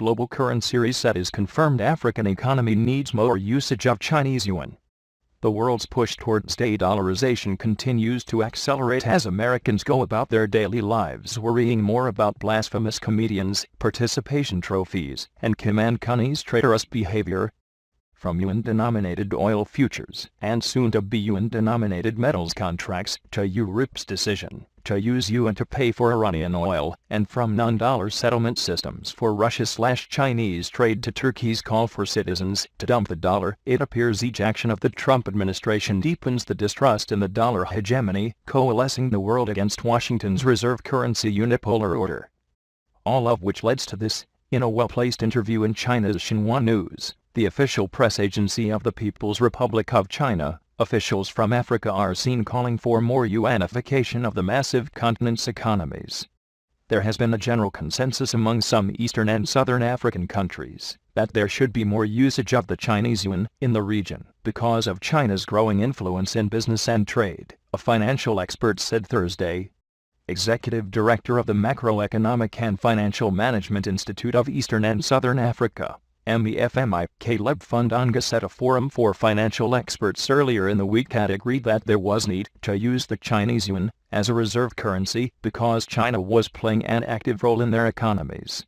global currency reset is confirmed. African economy needs more usage of Chinese yuan. The world's push towards de-dollarization continues to accelerate as Americans go about their daily lives worrying more about blasphemous comedians, participation trophies, and Kim and Kanye traitorous behavior. From yuan-denominated oil futures and soon-to-be yuan-denominated metals contracts to Europe's decision to use yuan to pay for Iranian oil, and from non-dollar settlement systems for Russia/Chinese trade to Turkey's call for citizens to dump the dollar, it appears each action of the Trump administration deepens the distrust in the dollar hegemony, coalescing the world against Washington's reserve currency unipolar order. All of which leads to this, in a well-placed interview in China's Xinhua News, the official press agency of the People's Republic of China. Officials from Africa are seen calling for more yuanification of the massive continent's economies. There has been a general consensus among some Eastern and Southern African countries that there should be more usage of the Chinese yuan in the region because of China's growing influence in business and trade, a financial expert said Thursday. Executive Director of the Macroeconomic and Financial Management Institute of Eastern and Southern Africa, MEFMI, Caleb Fundanga said a forum for financial experts earlier in the week had agreed that there was need to use the Chinese yuan as a reserve currency because China was playing an active role in their economies.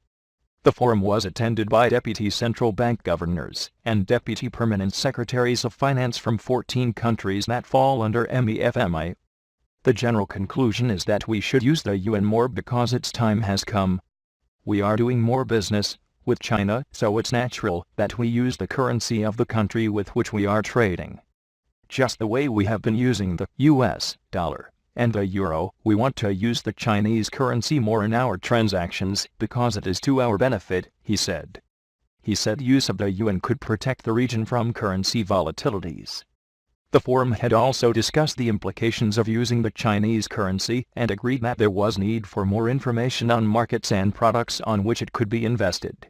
The forum was attended by deputy central bank governors and deputy permanent secretaries of finance from 14 countries that fall under MEFMI. The general conclusion is that we should use the yuan more because its time has come. We are doing more business with China, so it's natural that we use the currency of the country with which we are trading. Just the way we have been using the US dollar and the euro, we want to use the Chinese currency more in our transactions because it is to our benefit, he said. He said use of the yuan could protect the region from currency volatilities. The forum had also discussed the implications of using the Chinese currency and agreed that there was need for more information on markets and products on which it could be invested.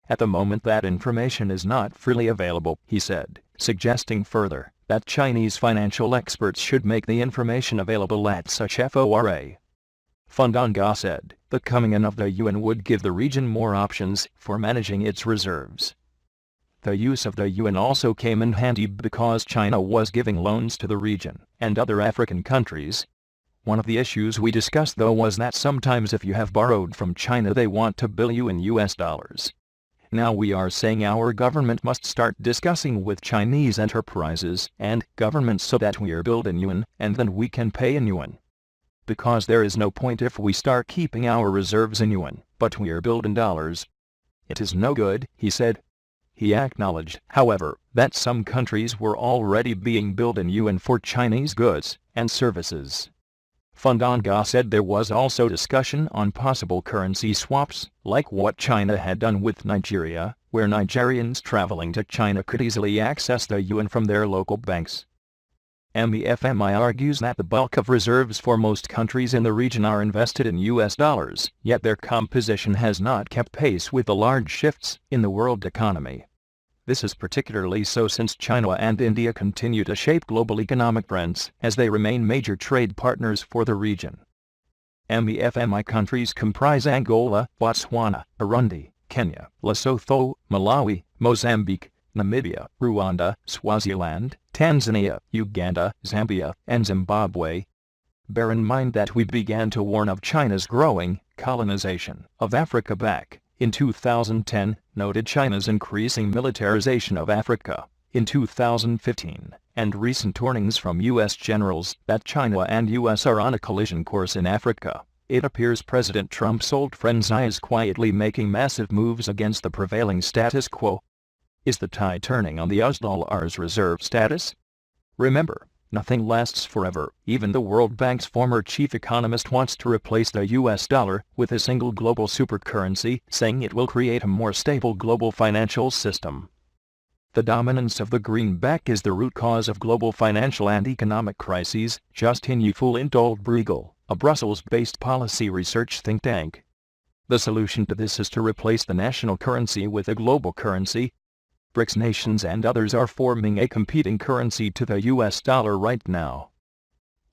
At the moment that information is not freely available, he said, suggesting further that Chinese financial experts should make the information available at such fora. Fundanga said, the coming in of the yuan would give the region more options for managing its reserves. The use of the yuan also came in handy because China was giving loans to the region and other African countries. One of the issues we discussed though was that sometimes if you have borrowed from China they want to bill you in US dollars. Now we are saying our government must start discussing with Chinese enterprises and governments so that we are billed in yuan and then we can pay in yuan. Because there is no point if we start keeping our reserves in yuan, but we are billed in dollars. It is no good, he said. He acknowledged, however, that some countries were already being billed in yuan for Chinese goods and services. Fundanga said there was also discussion on possible currency swaps, like what China had done with Nigeria, where Nigerians traveling to China could easily access the yuan from their local banks. MEFMI argues that the bulk of reserves for most countries in the region are invested in US dollars, yet their composition has not kept pace with the large shifts in the world economy. This is particularly so since China and India continue to shape global economic trends as they remain major trade partners for the region. MEFMI countries comprise Angola, Botswana, Burundi, Kenya, Lesotho, Malawi, Mozambique, Namibia, Rwanda, Swaziland, Tanzania, Uganda, Zambia, and Zimbabwe. Bear in mind that we began to warn of China's growing colonization of Africa back in 2010, noted China's increasing militarization of Africa in 2015, and recent warnings from U.S. generals that China and U.S. are on a collision course in Africa. It appears President Trump's old friend Xi is quietly making massive moves against the prevailing status quo. Is the tide turning on the US dollar's reserve status? Remember, nothing lasts forever. Even the World Bank's former chief economist wants to replace the US dollar with a single global supercurrency, saying it will create a more stable global financial system. The dominance of the greenback is the root cause of global financial and economic crises, Justin Uful-Indoldt-Briegel, a Brussels-based policy research think tank. The solution to this is to replace the national currency with a global currency. BRICS nations and others are forming a competing currency to the US dollar right now.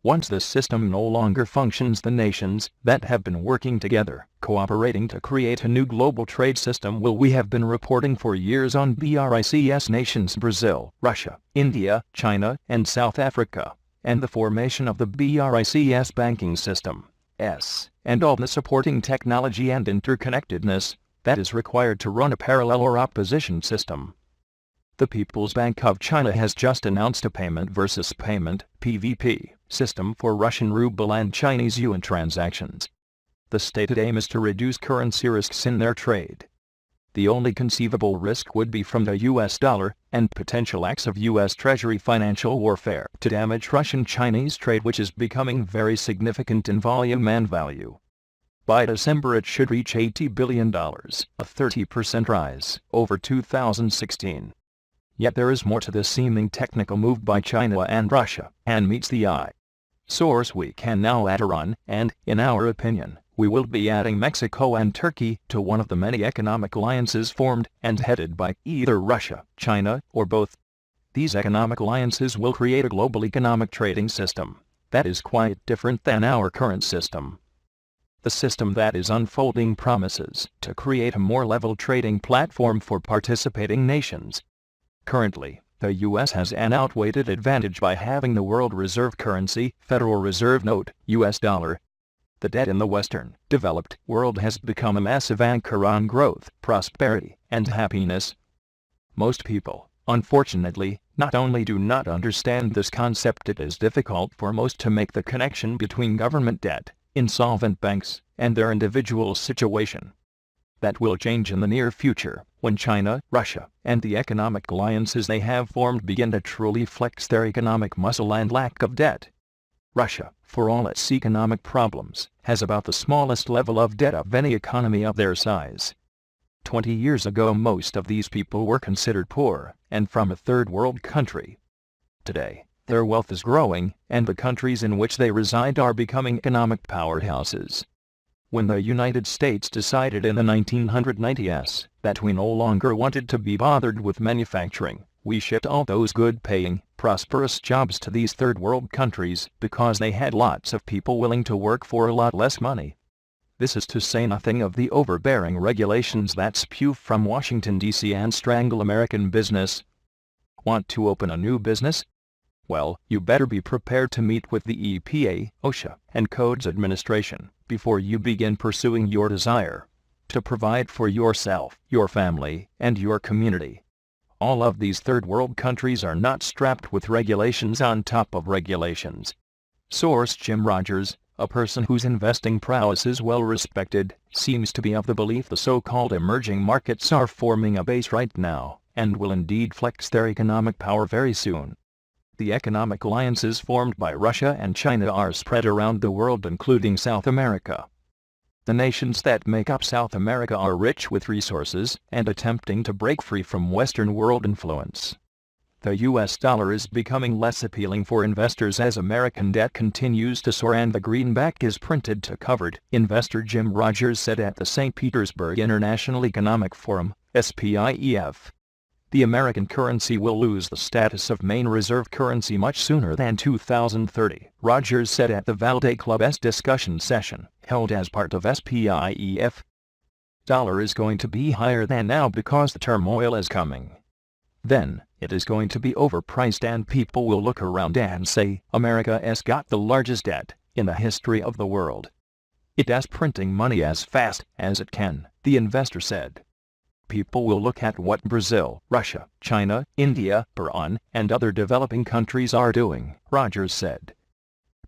Once this system no longer functions, the nations that have been working together, cooperating to create a new global trade system will. We have been reporting for years on BRICS nations Brazil, Russia, India, China, and South Africa, and the formation of the BRICS banking system, and all the supporting technology and interconnectedness that is required to run a parallel or opposition system. The People's Bank of China has just announced a payment versus payment (PVP) system for Russian ruble and Chinese yuan transactions. The stated aim is to reduce currency risks in their trade. The only conceivable risk would be from the US dollar and potential acts of US Treasury financial warfare to damage Russian-Chinese trade, which is becoming very significant in volume and value. By December it should reach $80 billion, a 30% rise over 2016. Yet there is more to this seeming technical move by China and Russia, and meets the eye. Source: we can now add Iran, and, in our opinion, we will be adding Mexico and Turkey to one of the many economic alliances formed and headed by either Russia, China, or both. These economic alliances will create a global economic trading system that is quite different than our current system. The system that is unfolding promises to create a more level trading platform for participating nations. Currently, the U.S. has an outweighed advantage by having the world reserve currency, Federal Reserve Note, U.S. dollar. The debt in the Western, developed world has become a massive anchor on growth, prosperity, and happiness. Most people, unfortunately, not only do not understand this concept, it is difficult for most to make the connection between government debt, insolvent banks, and their individual situation. That will change in the near future, when China, Russia, and the economic alliances they have formed begin to truly flex their economic muscle and lack of debt. Russia, for all its economic problems, has about the smallest level of debt of any economy of their size. 20 years ago most of these people were considered poor, and from a third world country. Today, their wealth is growing, and the countries in which they reside are becoming economic powerhouses. When the United States decided in the 1990s that we no longer wanted to be bothered with manufacturing, we shipped all those good-paying, prosperous jobs to these third-world countries because they had lots of people willing to work for a lot less money. This is to say nothing of the overbearing regulations that spew from Washington, D.C. and strangle American business. Want to open a new business? Well, you better be prepared to meet with the EPA, OSHA, and Codes Administration before you begin pursuing your desire to provide for yourself, your family, and your community. All of these third-world countries are not strapped with regulations on top of regulations. Source: Jim Rogers, a person whose investing prowess is well respected, seems to be of the belief the so-called emerging markets are forming a base right now, and will indeed flex their economic power very soon. The economic alliances formed by Russia and China are spread around the world, including South America. The nations that make up South America are rich with resources and attempting to break free from Western world influence. The US dollar is becoming less appealing for investors as American debt continues to soar and the greenback is printed to covered, investor Jim Rogers said at the St. Petersburg International Economic Forum, SPIEF. The American currency will lose the status of main reserve currency much sooner than 2030, Rogers said at the Valde Club's discussion session, held as part of SPIEF. Dollar is going to be higher than now because the turmoil is coming. Then, it is going to be overpriced and people will look around and say, America's got the largest debt in the history of the world. It is printing money as fast as it can, the investor said. People will look at what Brazil, Russia, China, India, Iran, and other developing countries are doing, Rogers said.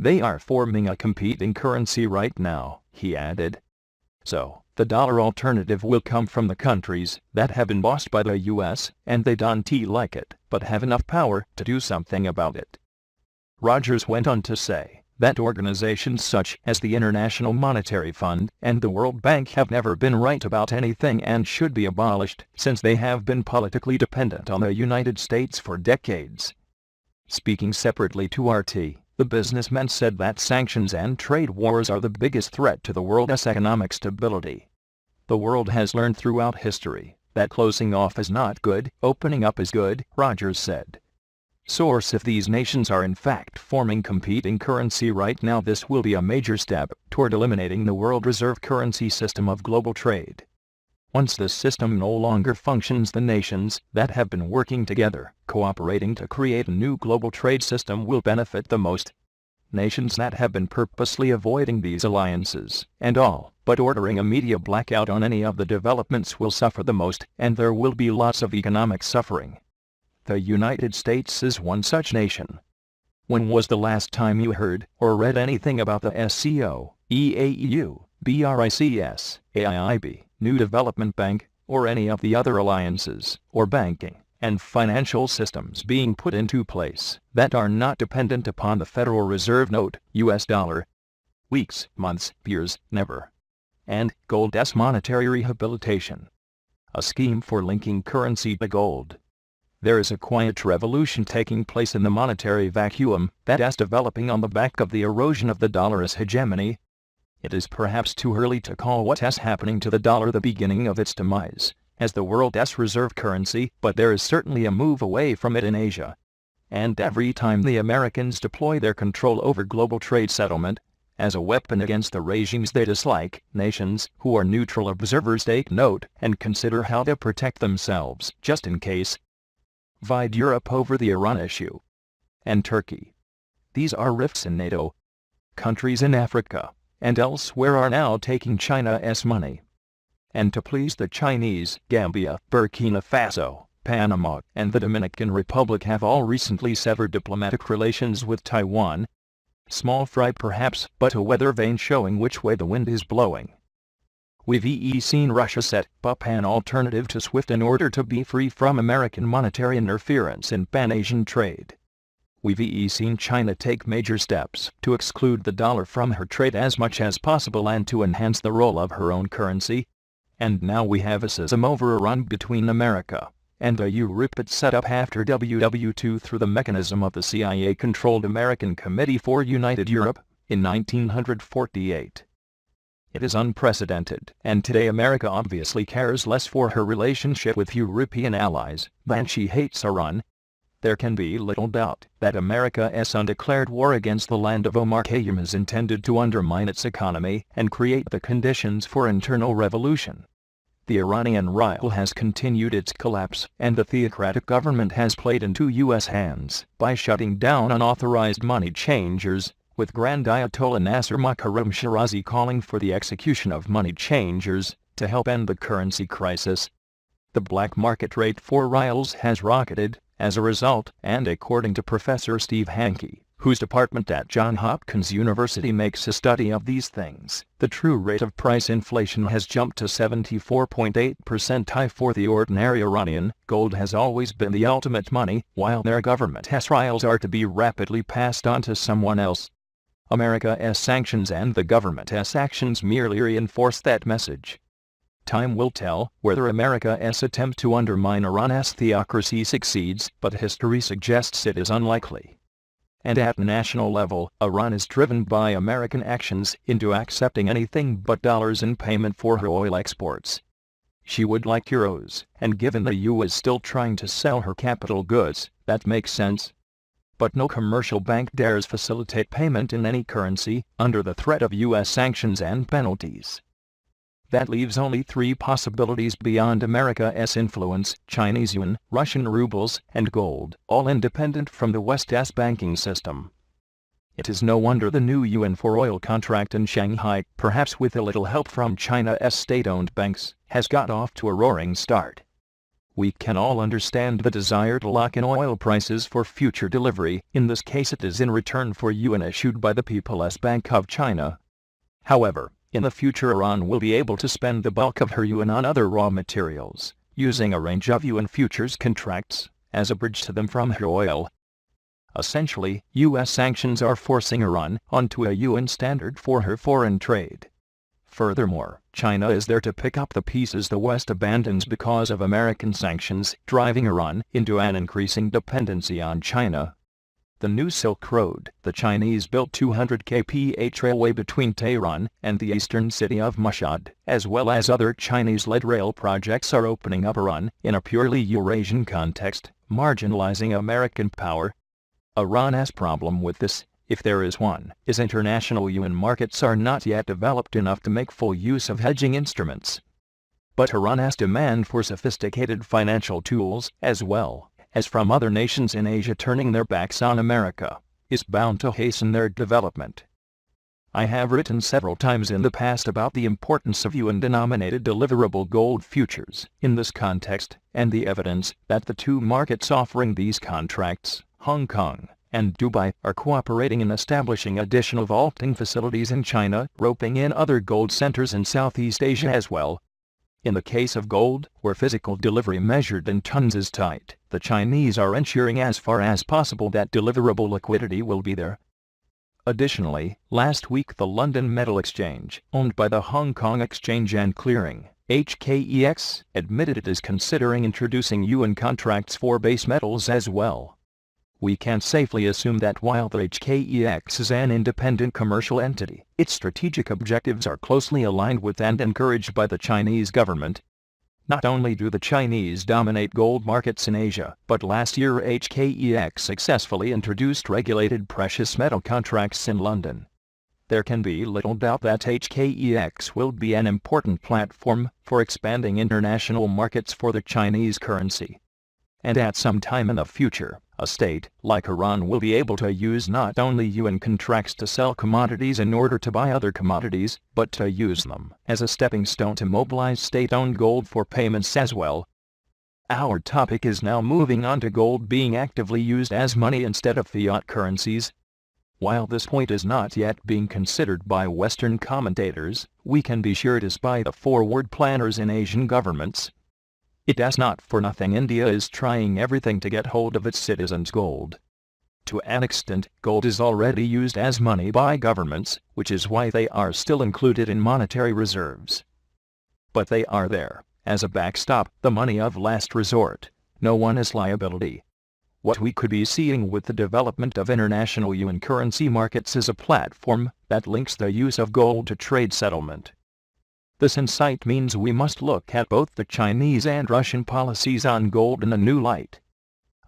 They are forming a competing currency right now, he added. So, the dollar alternative will come from the countries that have been bossed by the US, and they don't like it, but have enough power to do something about it. Rogers went on to say that organizations such as the International Monetary Fund and the World Bank have never been right about anything and should be abolished since they have been politically dependent on the United States for decades. Speaking separately to RT, the businessman said that sanctions and trade wars are the biggest threat to the world's economic stability. The world has learned throughout history that closing off is not good, opening up is good, Rogers said. Source: if these nations are in fact forming competing currency right now, this will be a major step toward eliminating the world reserve currency system of global trade. Once this system no longer functions, the nations that have been working together, cooperating to create a new global trade system will benefit the most. Nations that have been purposely avoiding these alliances, and all but ordering a media blackout on any of the developments, will suffer the most, and there will be lots of economic suffering. The United States is one such nation. When was the last time you heard or read anything about the SCO, EAEU, BRICS, AIIB, New Development Bank, or any of the other alliances or banking and financial systems being put into place that are not dependent upon the Federal Reserve note, US dollar? Weeks, months, years, never. And gold's monetary rehabilitation. A scheme for linking currency to gold. There is a quiet revolution taking place in the monetary vacuum that is developing on the back of the erosion of the dollar's hegemony. It is perhaps too early to call what is happening to the dollar the beginning of its demise as the world's reserve currency, but there is certainly a move away from it in Asia. And every time the Americans deploy their control over global trade settlement as a weapon against the regimes they dislike, nations who are neutral observers take note and consider how to protect themselves just in case. Divide Europe over the Iran issue. And Turkey. These are rifts in NATO. Countries in Africa and elsewhere are now taking China's money. And to please the Chinese, Gambia, Burkina Faso, Panama, and the Dominican Republic have all recently severed diplomatic relations with Taiwan. Small fry perhaps, but a weather vane showing which way the wind is blowing. We've seen Russia set up an alternative to SWIFT in order to be free from American monetary interference in Pan-Asian trade. We've seen China take major steps to exclude the dollar from her trade as much as possible and to enhance the role of her own currency. And now we have a schism over Iran between America and a Europe set up after WW2 through the mechanism of the CIA-controlled American Committee for United Europe in 1948. It is unprecedented, and today America obviously cares less for her relationship with European allies than she hates Iran. There can be little doubt that America's undeclared war against the land of Omar Khayyam is intended to undermine its economy and create the conditions for internal revolution. The Iranian rial has continued its collapse, and the theocratic government has played into U.S. hands by shutting down unauthorized money changers, with Grand Ayatollah Nasser Makarem Shirazi calling for the execution of money changers to help end the currency crisis. The black market rate for rials has rocketed as a result, and according to Professor Steve Hanke, whose department at Johns Hopkins University makes a study of these things, the true rate of price inflation has jumped to 74.8% high for the ordinary Iranian. Gold has always been the ultimate money, while their government's rials are to be rapidly passed on to someone else. America's sanctions and the government's actions merely reinforce that message. Time will tell whether America's attempt to undermine Iran's theocracy succeeds, but history suggests it is unlikely. And at national level, Iran is driven by American actions into accepting anything but dollars in payment for her oil exports. She would like euros, and given the U.S. is still trying to sell her capital goods, that makes sense. But no commercial bank dares facilitate payment in any currency under the threat of U.S. sanctions and penalties. That leaves only three possibilities beyond America's influence: Chinese yuan, Russian rubles, and gold, all independent from the West's banking system. It is no wonder the new yuan for oil contract in Shanghai, perhaps with a little help from China's state-owned banks, has got off to a roaring start. We can all understand the desire to lock in oil prices for future delivery. In this case it is in return for yuan issued by the People's Bank of China. However, in the future Iran will be able to spend the bulk of her yuan on other raw materials, using a range of yuan futures contracts as a bridge to them from her oil. Essentially, U.S. sanctions are forcing Iran onto a yuan standard for her foreign trade. Furthermore, China is there to pick up the pieces the West abandons because of American sanctions, driving Iran into an increasing dependency on China. The new Silk Road, the Chinese-built 200 kph railway between Tehran and the eastern city of Mashhad, as well as other Chinese-led rail projects are opening up Iran in a purely Eurasian context, marginalizing American power. Iran's problem with this, if there is one, is international yuan markets are not yet developed enough to make full use of hedging instruments. But Iran's demand for sophisticated financial tools, as well as from other nations in Asia turning their backs on America, is bound to hasten their development. I have written several times in the past about the importance of yuan-denominated deliverable gold futures in this context, and the evidence that the two markets offering these contracts, Hong Kong and Dubai, are cooperating in establishing additional vaulting facilities in China, roping in other gold centers in Southeast Asia as well. In the case of gold, where physical delivery measured in tons is tight, the Chinese are ensuring as far as possible that deliverable liquidity will be there. Additionally, last week the London Metal Exchange, owned by the Hong Kong Exchange and Clearing, HKEX, admitted it is considering introducing yuan contracts for base metals as well. We can safely assume that while the HKEX is an independent commercial entity, its strategic objectives are closely aligned with and encouraged by the Chinese government. Not only do the Chinese dominate gold markets in Asia, but last year HKEX successfully introduced regulated precious metal contracts in London. There can be little doubt that HKEX will be an important platform for expanding international markets for the Chinese currency. And at some time in the future, a state like Iran will be able to use not only yuan contracts to sell commodities in order to buy other commodities, but to use them as a stepping stone to mobilize state-owned gold for payments as well. Our topic is now moving on to gold being actively used as money instead of fiat currencies. While this point is not yet being considered by Western commentators, we can be sure it is by the forward planners in Asian governments. It is not for nothing India is trying everything to get hold of its citizens' gold. To an extent, gold is already used as money by governments, which is why they are still included in monetary reserves. But they are there, as a backstop, the money of last resort, no one is liability. What we could be seeing with the development of international yuan currency markets is a platform that links the use of gold to trade settlement. This insight means we must look at both the Chinese and Russian policies on gold in a new light.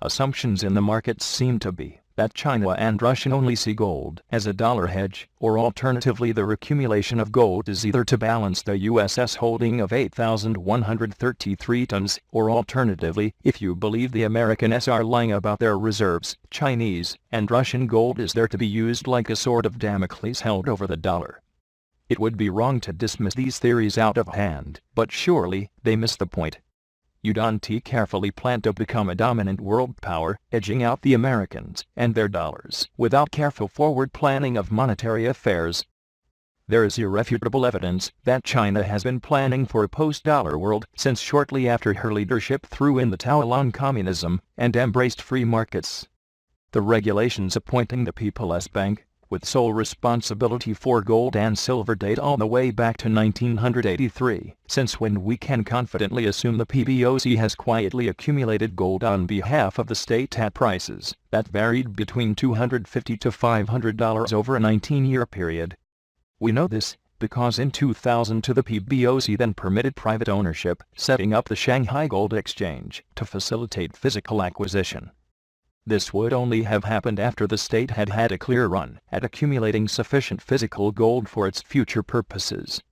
Assumptions in the markets seem to be that China and Russia only see gold as a dollar hedge, or alternatively their accumulation of gold is either to balance the US's holding of 8,133 tons, or alternatively, if you believe the Americans are lying about their reserves, Chinese and Russian gold is there to be used like a sword of Damocles held over the dollar. It would be wrong to dismiss these theories out of hand, but surely they miss the point. You don't carefully plan to become a dominant world power, edging out the Americans and their dollars without careful forward planning of monetary affairs. There is irrefutable evidence that China has been planning for a post-dollar world since shortly after her leadership threw in the towel on communism and embraced free markets. The regulations appointing the people as bank, with sole responsibility for gold and silver, date all the way back to 1983, since when we can confidently assume the PBOC has quietly accumulated gold on behalf of the state at prices that varied between $250 to $500 over a 19-year period. We know this because in 2002 the PBOC then permitted private ownership, setting up the Shanghai Gold Exchange to facilitate physical acquisition. This would only have happened after the state had had a clear run at accumulating sufficient physical gold for its future purposes.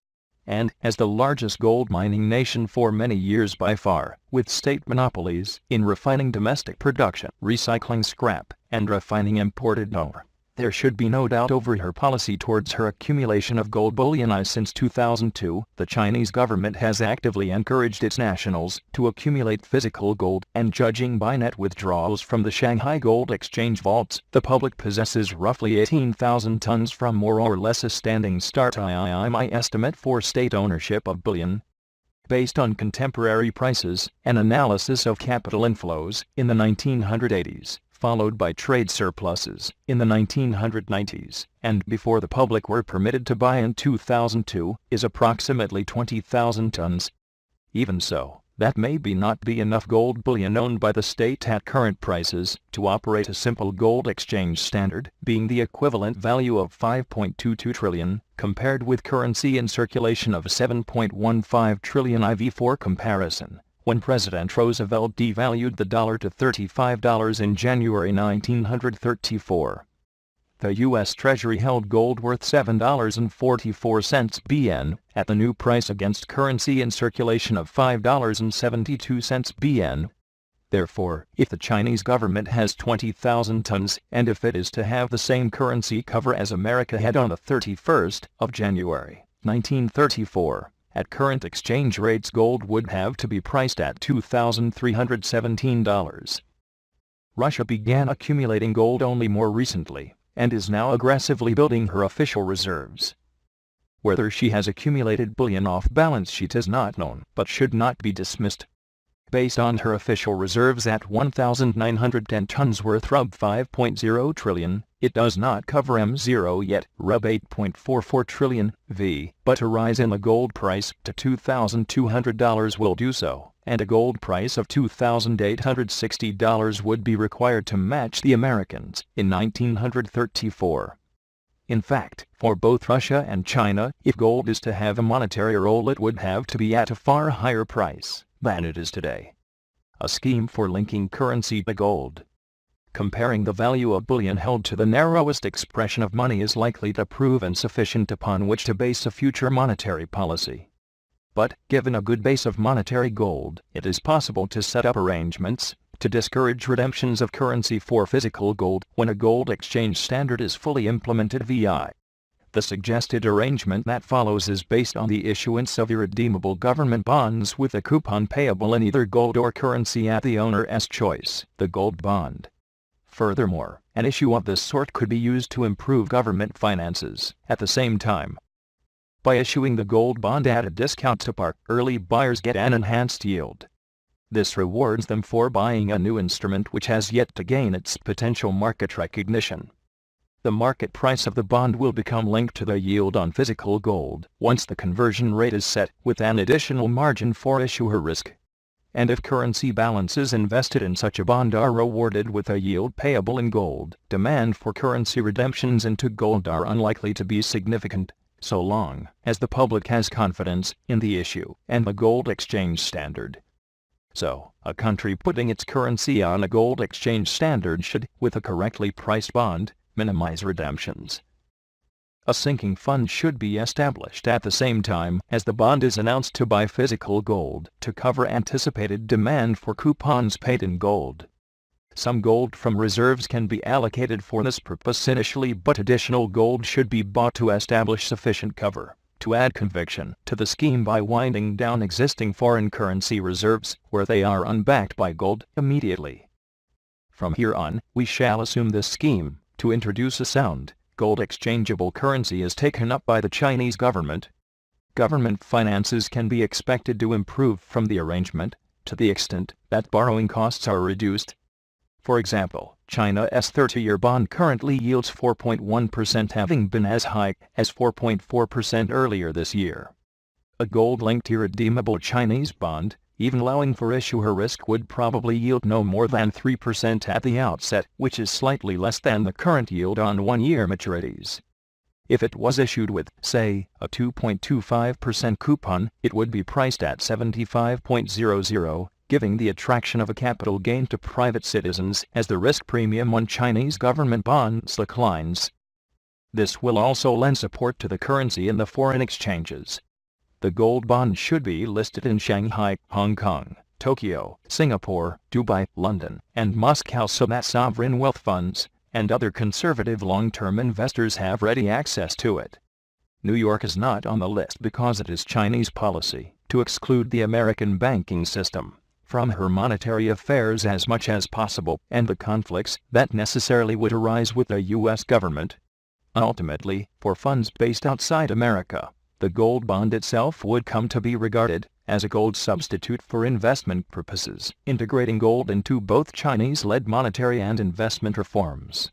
And, as the largest gold mining nation for many years by far, with state monopolies in refining domestic production, recycling scrap, and refining imported ore, there should be no doubt over her policy towards her accumulation of gold bullion. Since 2002, the Chinese government has actively encouraged its nationals to accumulate physical gold, and judging by net withdrawals from the Shanghai Gold Exchange vaults, the public possesses roughly 18,000 tons from more or less a standing start. My estimate for state ownership of bullion, based on contemporary prices, an analysis of capital inflows in the 1980s, followed by trade surpluses in the 1990s, and before the public were permitted to buy in 2002, is approximately 20,000 tons. Even so, that may not be enough gold bullion owned by the state at current prices to operate a simple gold exchange standard, being the equivalent value of 5.22 trillion, compared with currency in circulation of 7.15 trillion IV. For comparison, when President Roosevelt devalued the dollar to $35 in January 1934. The U.S. Treasury held gold worth $7.44 BN at the new price against currency in circulation of $5.72 BN. Therefore, if the Chinese government has 20,000 tons, and if it is to have the same currency cover as America had on the 31st of January, 1934, at current exchange rates gold would have to be priced at $2,317. Russia began accumulating gold only more recently, and is now aggressively building her official reserves. Whether she has accumulated bullion off balance sheet is not known, but should not be dismissed. Based on her official reserves at 1,910 tons worth Rub 5.0 trillion, it does not cover M0 yet, Rub 8.44 trillion, V, but a rise in the gold price to $2,200 will do so, and a gold price of $2,860 would be required to match the Americans in 1934. In fact, for both Russia and China, if gold is to have a monetary role it would have to be at a far higher price than it is today. A scheme for linking currency to gold. Comparing the value of bullion held to the narrowest expression of money is likely to prove insufficient upon which to base a future monetary policy. But, given a good base of monetary gold, it is possible to set up arrangements to discourage redemptions of currency for physical gold when a gold exchange standard is fully implemented VI. The suggested arrangement that follows is based on the issuance of irredeemable government bonds with a coupon payable in either gold or currency at the owner's choice, the gold bond. Furthermore, an issue of this sort could be used to improve government finances at the same time. By issuing the gold bond at a discount to par, early buyers get an enhanced yield. This rewards them for buying a new instrument which has yet to gain its potential market recognition. The market price of the bond will become linked to the yield on physical gold once the conversion rate is set, with an additional margin for issuer risk. And if currency balances invested in such a bond are rewarded with a yield payable in gold, demand for currency redemptions into gold are unlikely to be significant, so long as the public has confidence in the issue and the gold exchange standard. So, a country putting its currency on a gold exchange standard should, with a correctly priced bond, minimize redemptions. A sinking fund should be established at the same time as the bond is announced to buy physical gold to cover anticipated demand for coupons paid in gold. Some gold from reserves can be allocated for this purpose initially, but additional gold should be bought to establish sufficient cover to add conviction to the scheme by winding down existing foreign currency reserves where they are unbacked by gold immediately. From here on, we shall assume this scheme to introduce a sound, gold exchangeable currency is taken up by the Chinese government. Government finances can be expected to improve from the arrangement, to the extent that borrowing costs are reduced. For example, China's 30-year bond currently yields 4.1%, having been as high as 4.4% earlier this year. A gold-linked irredeemable Chinese bond, even allowing for issuer risk, would probably yield no more than 3% at the outset, which is slightly less than the current yield on one-year maturities. If it was issued with, say, a 2.25% coupon, it would be priced at 75.00, giving the attraction of a capital gain to private citizens as the risk premium on Chinese government bonds declines. This will also lend support to the currency in the foreign exchanges. The gold bond should be listed in Shanghai, Hong Kong, Tokyo, Singapore, Dubai, London, and Moscow so that sovereign wealth funds and other conservative long-term investors have ready access to it. New York is not on the list because it is Chinese policy to exclude the American banking system from her monetary affairs as much as possible, and the conflicts that necessarily would arise with the U.S. government. Ultimately, for funds based outside America, the gold bond itself would come to be regarded as a gold substitute for investment purposes, integrating gold into both Chinese-led monetary and investment reforms.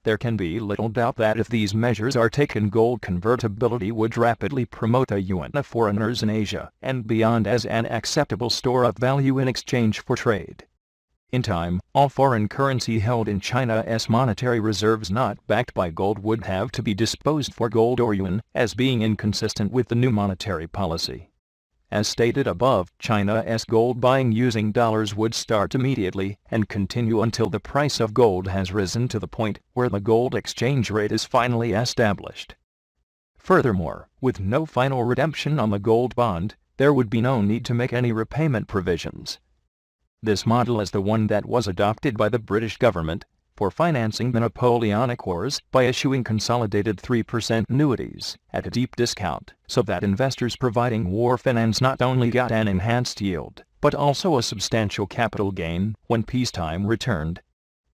There can be little doubt that if these measures are taken, gold convertibility would rapidly promote the yuan of foreigners in Asia and beyond as an acceptable store of value in exchange for trade. In time, all foreign currency held in China's monetary reserves not backed by gold would have to be disposed for gold or yuan, as being inconsistent with the new monetary policy. As stated above, China's gold buying using dollars would start immediately and continue until the price of gold has risen to the point where the gold exchange rate is finally established. Furthermore, with no final redemption on the gold bond, there would be no need to make any repayment provisions. This model is the one that was adopted by the British government for financing the Napoleonic Wars by issuing consolidated 3% annuities at a deep discount, so that investors providing war finance not only got an enhanced yield, but also a substantial capital gain when peacetime returned.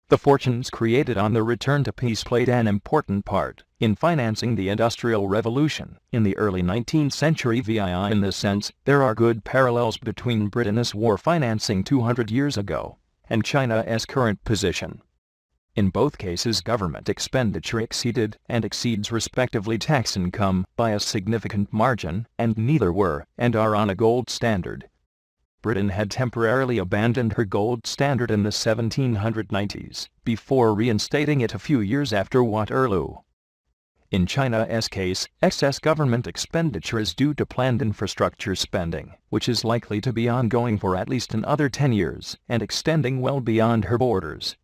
The fortunes created on the return to peace played an important part in financing the Industrial Revolution in the early 19th century. In this sense, there are good parallels between Britain's war financing 200 years ago and China's current position. In both cases, government expenditure exceeded and exceeds respectively tax income by a significant margin, and neither were and are on a gold standard. Britain had temporarily abandoned her gold standard in the 1790s, before reinstating it a few years after Waterloo. In China's case, excess government expenditure is due to planned infrastructure spending, which is likely to be ongoing for at least another 10 years and extending well beyond her borders.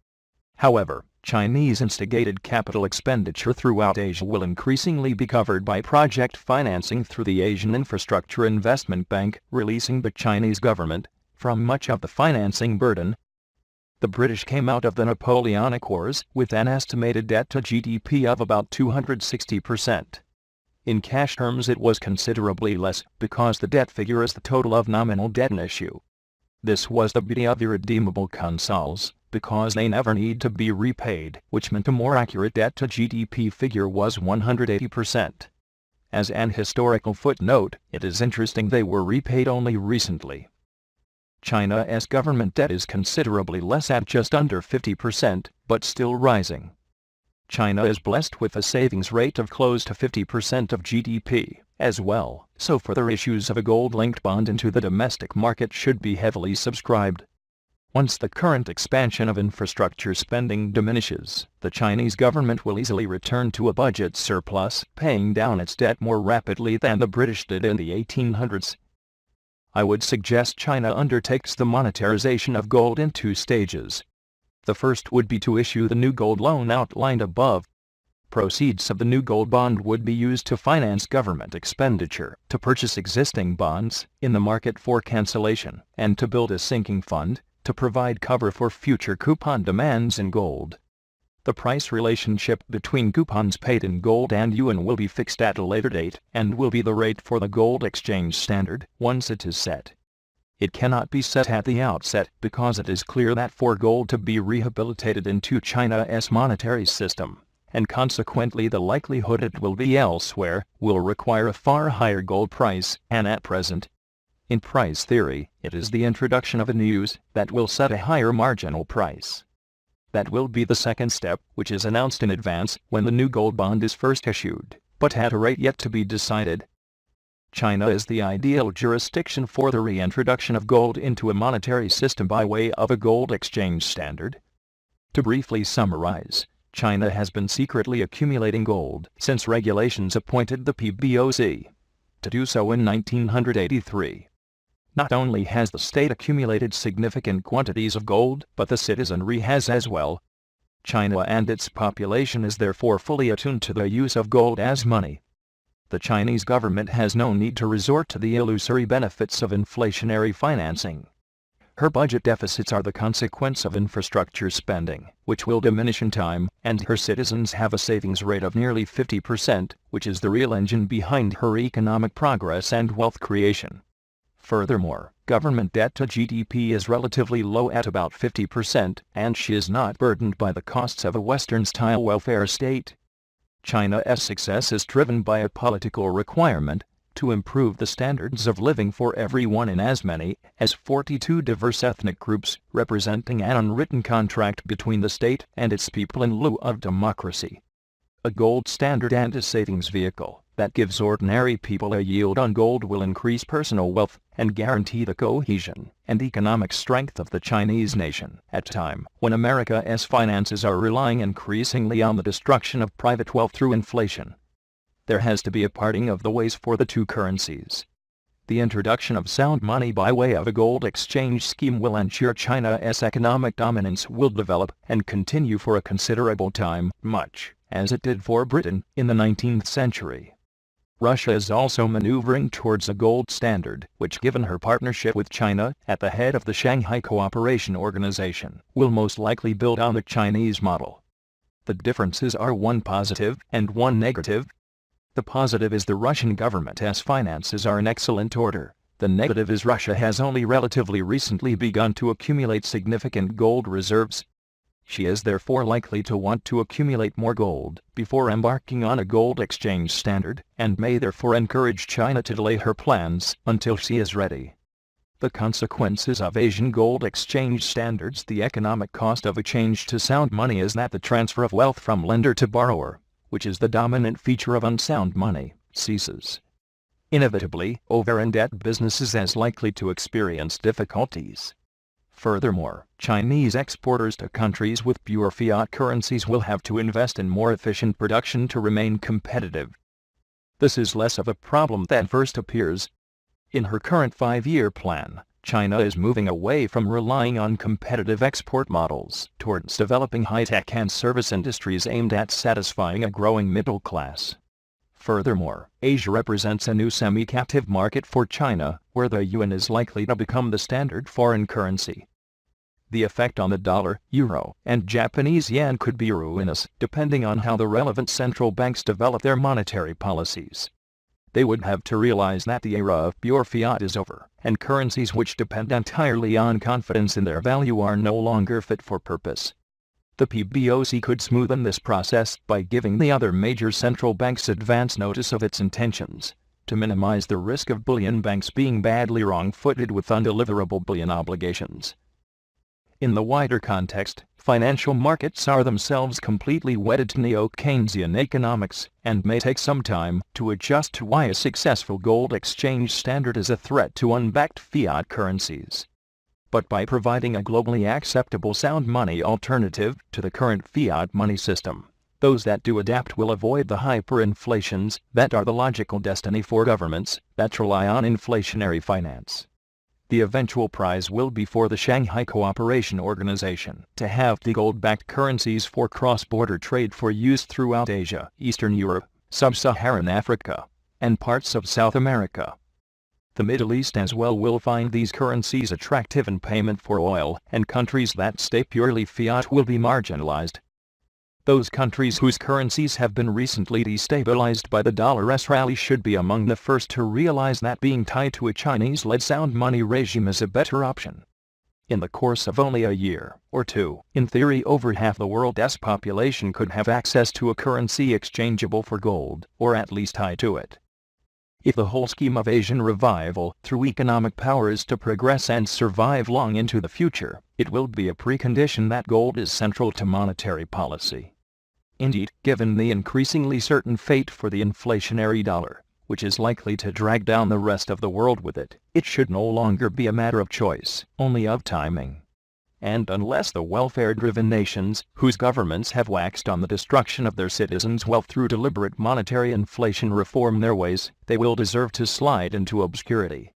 However, Chinese instigated capital expenditure throughout Asia will increasingly be covered by project financing through the Asian Infrastructure Investment Bank, releasing the Chinese government from much of the financing burden. The British came out of the Napoleonic Wars with an estimated debt to GDP of about 260%. In cash terms it was considerably less, because the debt figure is the total of nominal debt in issue. This was the beauty of irredeemable consols, because they never need to be repaid, which meant a more accurate debt-to-GDP figure was 180%. As an historical footnote, it is interesting they were repaid only recently. China's government debt is considerably less at just under 50%, but still rising. China is blessed with a savings rate of close to 50% of GDP, as well, so further issues of a gold-linked bond into the domestic market should be heavily subscribed. Once the current expansion of infrastructure spending diminishes, the Chinese government will easily return to a budget surplus, paying down its debt more rapidly than the British did in the 1800s. I would suggest China undertakes the monetarization of gold in 2 stages. The first would be to issue the new gold loan outlined above. Proceeds of the new gold bond would be used to finance government expenditure, to purchase existing bonds in the market for cancellation, and to build a sinking fund to provide cover for future coupon demands in gold. The price relationship between coupons paid in gold and yuan will be fixed at a later date, and will be the rate for the gold exchange standard once it is set. It cannot be set at the outset, because it is clear that for gold to be rehabilitated into China's monetary system, and consequently the likelihood it will be elsewhere, will require a far higher gold price than at present. In price theory, it is the introduction of a news that will set a higher marginal price. That will be the second step, which is announced in advance when the new gold bond is first issued, but at a rate yet to be decided. China is the ideal jurisdiction for the reintroduction of gold into a monetary system by way of a gold exchange standard. To briefly summarize, China has been secretly accumulating gold since regulations appointed the PBOC to do so in 1983. Not only has the state accumulated significant quantities of gold, but the citizenry has as well. China and its population is therefore fully attuned to the use of gold as money. The Chinese government has no need to resort to the illusory benefits of inflationary financing. Her budget deficits are the consequence of infrastructure spending, which will diminish in time, and her citizens have a savings rate of nearly 50%, which is the real engine behind her economic progress and wealth creation. Furthermore, government debt to GDP is relatively low at about 50%, and she is not burdened by the costs of a Western-style welfare state. China's success is driven by a political requirement to improve the standards of living for everyone in as many as 42 diverse ethnic groups, representing an unwritten contract between the state and its people in lieu of democracy. A gold standard and a savings vehicle that gives ordinary people a yield on gold will increase personal wealth and guarantee the cohesion and economic strength of the Chinese nation at a time when America's finances are relying increasingly on the destruction of private wealth through inflation. There has to be a parting of the ways for the two currencies. The introduction of sound money by way of a gold exchange scheme will ensure China's economic dominance will develop and continue for a considerable time, much as it did for Britain in the 19th century. Russia is also maneuvering towards a gold standard, which, given her partnership with China at the head of the Shanghai Cooperation Organization, will most likely build on the Chinese model. The differences are one positive and one negative. The positive is the Russian government's finances are in excellent order. The negative is Russia has only relatively recently begun to accumulate significant gold reserves. She is therefore likely to want to accumulate more gold before embarking on a gold exchange standard, and may therefore encourage China to delay her plans until she is ready. The consequences of Asian gold exchange standards. The economic cost of a change to sound money is that the transfer of wealth from lender to borrower, which is the dominant feature of unsound money, ceases. Inevitably, over-in-debt businesses are likely to experience difficulties. Furthermore, Chinese exporters to countries with pure fiat currencies will have to invest in more efficient production to remain competitive. This is less of a problem than first appears. In her current 5-year plan, China is moving away from relying on competitive export models towards developing high-tech and service industries aimed at satisfying a growing middle class. Furthermore, Asia represents a new semi-captive market for China, where the yuan is likely to become the standard foreign currency. The effect on the dollar, euro, and Japanese yen could be ruinous, depending on how the relevant central banks develop their monetary policies. They would have to realize that the era of pure fiat is over, and currencies which depend entirely on confidence in their value are no longer fit for purpose. The PBOC could smoothen this process by giving the other major central banks advance notice of its intentions, to minimize the risk of bullion banks being badly wrong-footed with undeliverable bullion obligations. In the wider context, financial markets are themselves completely wedded to neo-Keynesian economics, and may take some time to adjust to why a successful gold exchange standard is a threat to unbacked fiat currencies. But by providing a globally acceptable sound money alternative to the current fiat money system, those that do adapt will avoid the hyperinflations that are the logical destiny for governments that rely on inflationary finance. The eventual prize will be for the Shanghai Cooperation Organization to have the gold-backed currencies for cross-border trade for use throughout Asia, Eastern Europe, Sub-Saharan Africa, and parts of South America. The Middle East as well will find these currencies attractive in payment for oil, and countries that stay purely fiat will be marginalized. Those countries whose currencies have been recently destabilized by the dollar's rally should be among the first to realize that being tied to a Chinese-led sound money regime is a better option. In the course of only a year or two, in theory over half the world's population could have access to a currency exchangeable for gold, or at least tied to it. If the whole scheme of Asian revival through economic power is to progress and survive long into the future, it will be a precondition that gold is central to monetary policy. Indeed, given the increasingly certain fate for the inflationary dollar, which is likely to drag down the rest of the world with it, it should no longer be a matter of choice, only of timing. And unless the welfare-driven nations, whose governments have waxed on the destruction of their citizens' wealth through deliberate monetary inflation reform their ways, they will deserve to slide into obscurity.